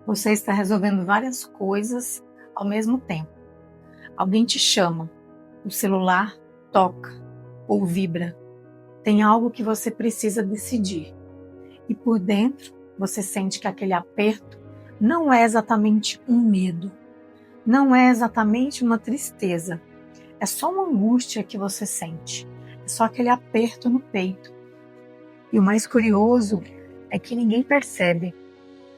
Você está resolvendo várias coisas ao mesmo tempo. Alguém te chama, o celular toca ou vibra. Tem algo que você precisa decidir. E por dentro você sente que aquele aperto não é exatamente um medo, não é exatamente uma tristeza. É só uma angústia que você sente. É só aquele aperto no peito. E o mais curioso é que ninguém percebe.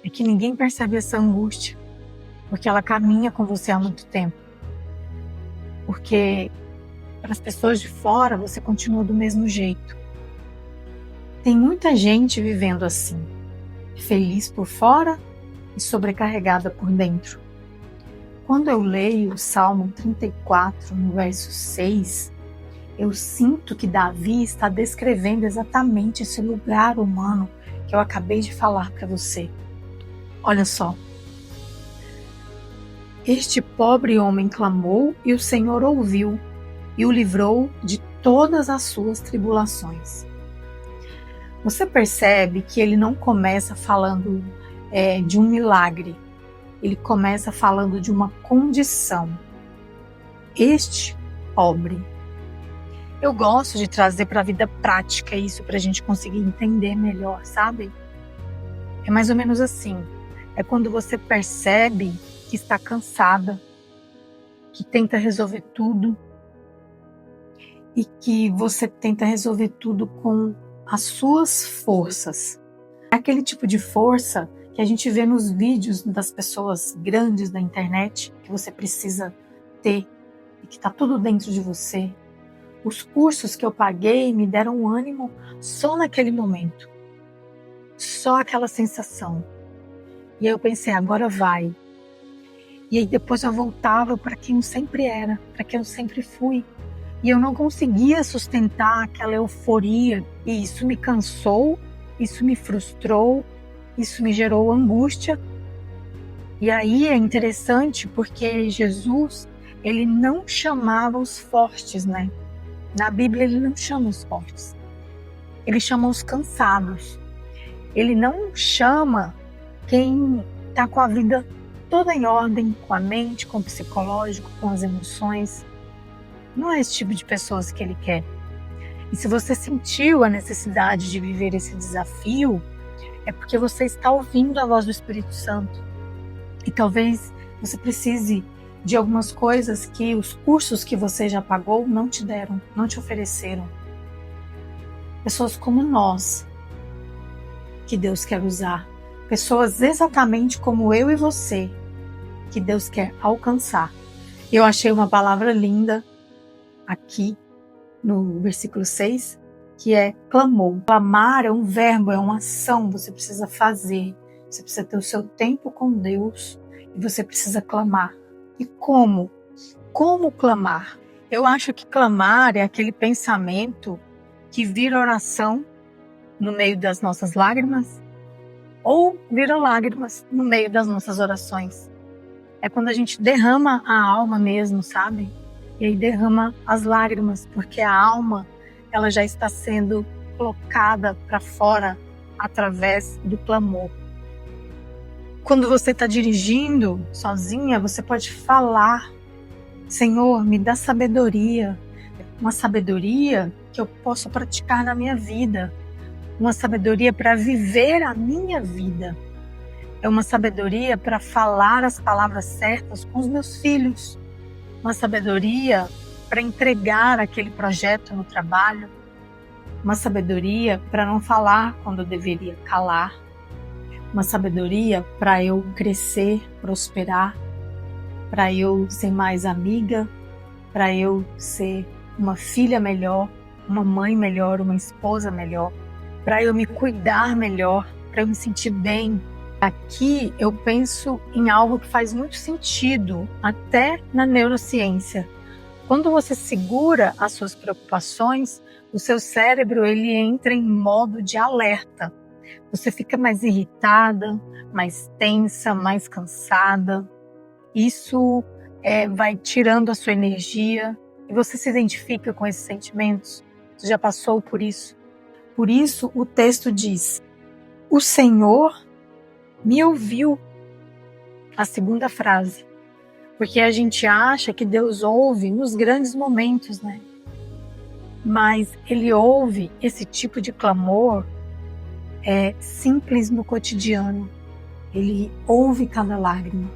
É que ninguém percebe essa angústia, porque ela caminha com você há muito tempo. Porque para as pessoas de fora você continua do mesmo jeito. Tem muita gente vivendo assim, feliz por fora e sobrecarregada por dentro. Quando eu leio o Salmo 34, no verso 6, eu sinto que Davi está descrevendo exatamente esse lugar humano que eu acabei de falar para você. Olha só. Este pobre homem clamou e o Senhor ouviu e o livrou de todas as suas tribulações. Você percebe que ele não começa falando de um milagre. Ele começa falando de uma condição. Este pobre. Eu gosto de trazer para a vida prática isso para a gente conseguir entender melhor, sabe? É mais ou menos assim. É quando você percebe que está cansada, que tenta resolver tudo e que você tenta resolver tudo com as suas forças. É aquele tipo de força que a gente vê nos vídeos das pessoas grandes da internet, que você precisa ter e que está tudo dentro de você. Os cursos que eu paguei me deram ânimo só naquele momento. Só aquela sensação. E aí eu pensei, agora vai. E aí depois eu voltava para quem eu sempre era, para quem eu sempre fui. E eu não conseguia sustentar aquela euforia. E isso me cansou, isso me frustrou, isso me gerou angústia. E aí é interessante porque Jesus, ele não chamava os fortes, né? Na Bíblia ele não chama os fortes. Ele chama os cansados. Ele não chama quem está com a vida toda em ordem, com a mente, com o psicológico, com as emoções. Não é esse tipo de pessoas que ele quer. E se você sentiu a necessidade de viver esse desafio, é porque você está ouvindo a voz do Espírito Santo. E talvez você precise de algumas coisas que os cursos que você já pagou não te deram, não te ofereceram. Pessoas como nós, que Deus quer usar. Pessoas exatamente como eu e você, que Deus quer alcançar. Eu achei uma palavra linda aqui no versículo 6, que é clamou. Clamar é um verbo, é uma ação, você precisa fazer. Você precisa ter o seu tempo com Deus e você precisa clamar. E como? Como clamar? Eu acho que clamar é aquele pensamento que vira oração no meio das nossas lágrimas ou vira lágrimas no meio das nossas orações. É quando a gente derrama a alma mesmo, sabe? E aí derrama as lágrimas, porque a alma ela já está sendo colocada para fora através do clamor. Quando você está dirigindo sozinha, você pode falar: Senhor, me dá sabedoria. Uma sabedoria que eu possa praticar na minha vida. Uma sabedoria para viver a minha vida. É uma sabedoria para falar as palavras certas com os meus filhos. Uma sabedoria para entregar aquele projeto no trabalho. Uma sabedoria para não falar quando eu deveria calar. Uma sabedoria para eu crescer, prosperar, para eu ser mais amiga, para eu ser uma filha melhor, uma mãe melhor, uma esposa melhor, para eu me cuidar melhor, para eu me sentir bem. Aqui eu penso em algo que faz muito sentido, até na neurociência. Quando você segura as suas preocupações, o seu cérebro ele entra em modo de alerta. Você fica mais irritada, mais tensa, mais cansada. Isso vai tirando a sua energia e você se identifica com esses sentimentos. Você já passou por isso? Por isso o texto diz: o Senhor me ouviu a segunda frase. Porque a gente acha que Deus ouve nos grandes momentos, né? Mas Ele ouve esse tipo de clamor simples no cotidiano. Ele ouve cada lágrima.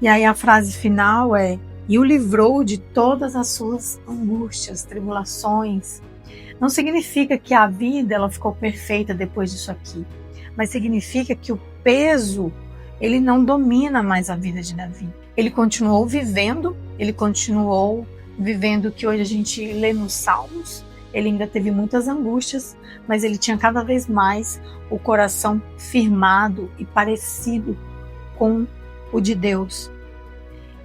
E aí a frase final é: e o livrou de todas as suas angústias, tribulações. Não significa que a vida ela ficou perfeita depois disso aqui, mas significa que o peso ele não domina mais a vida de Davi. Ele continuou vivendo o que hoje a gente lê nos Salmos. Ele ainda teve muitas angústias, mas ele tinha cada vez mais o coração firmado e parecido com o de Deus.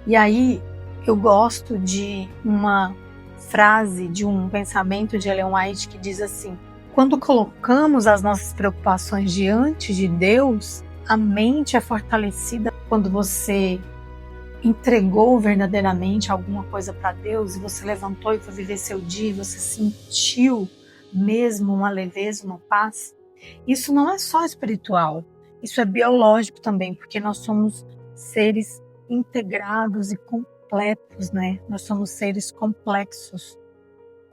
E aí eu gosto de uma frase, de um pensamento de Ellen White que diz assim: quando colocamos as nossas preocupações diante de Deus, a mente é fortalecida. Quando você entregou verdadeiramente alguma coisa para Deus e você levantou e foi viver seu dia e você sentiu mesmo uma leveza, uma paz, isso não é só espiritual, isso é biológico também, porque nós somos seres integrados e completos, né? Nós somos seres complexos,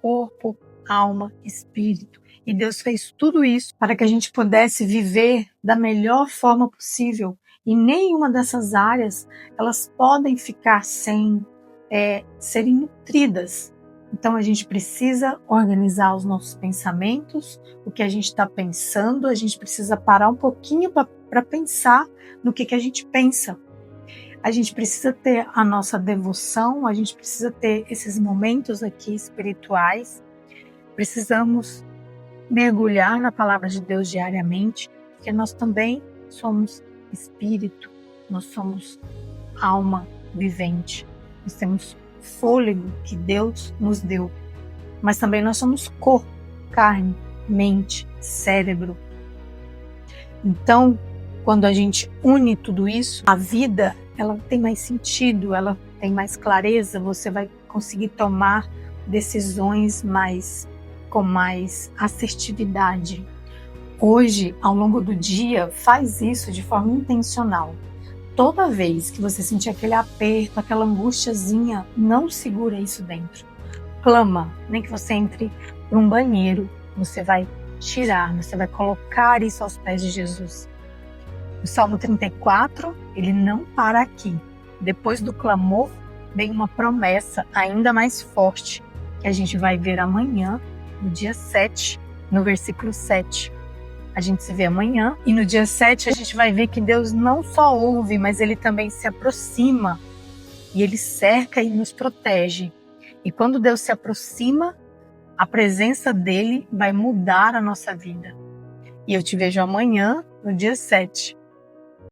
corpo, alma, espírito. E Deus fez tudo isso para que a gente pudesse viver da melhor forma possível. E nenhuma dessas áreas, elas podem ficar sem serem nutridas. Então a gente precisa organizar os nossos pensamentos, o que a gente está pensando, a gente precisa parar um pouquinho para pensar no que a gente pensa. A gente precisa ter a nossa devoção, a gente precisa ter esses momentos aqui espirituais, precisamos mergulhar na palavra de Deus diariamente, porque nós também somos espírito, nós somos alma vivente, nós temos fôlego que Deus nos deu, mas também nós somos corpo, carne, mente, cérebro. Então, quando a gente une tudo isso, a vida ela tem mais sentido, ela tem mais clareza, você vai conseguir tomar decisões com mais assertividade. Hoje, ao longo do dia, faz isso de forma intencional. Toda vez que você sentir aquele aperto, aquela angustiazinha, não segura isso dentro. Clama, nem que você entre para um banheiro, você vai tirar, você vai colocar isso aos pés de Jesus. O Salmo 34, ele não para aqui. Depois do clamor, vem uma promessa ainda mais forte, que a gente vai ver amanhã, no dia 7, no versículo 7. A gente se vê amanhã e no dia 7 a gente vai ver que Deus não só ouve, mas Ele também se aproxima e Ele cerca e nos protege. E quando Deus se aproxima, a presença dEle vai mudar a nossa vida. E eu te vejo amanhã, no dia 7.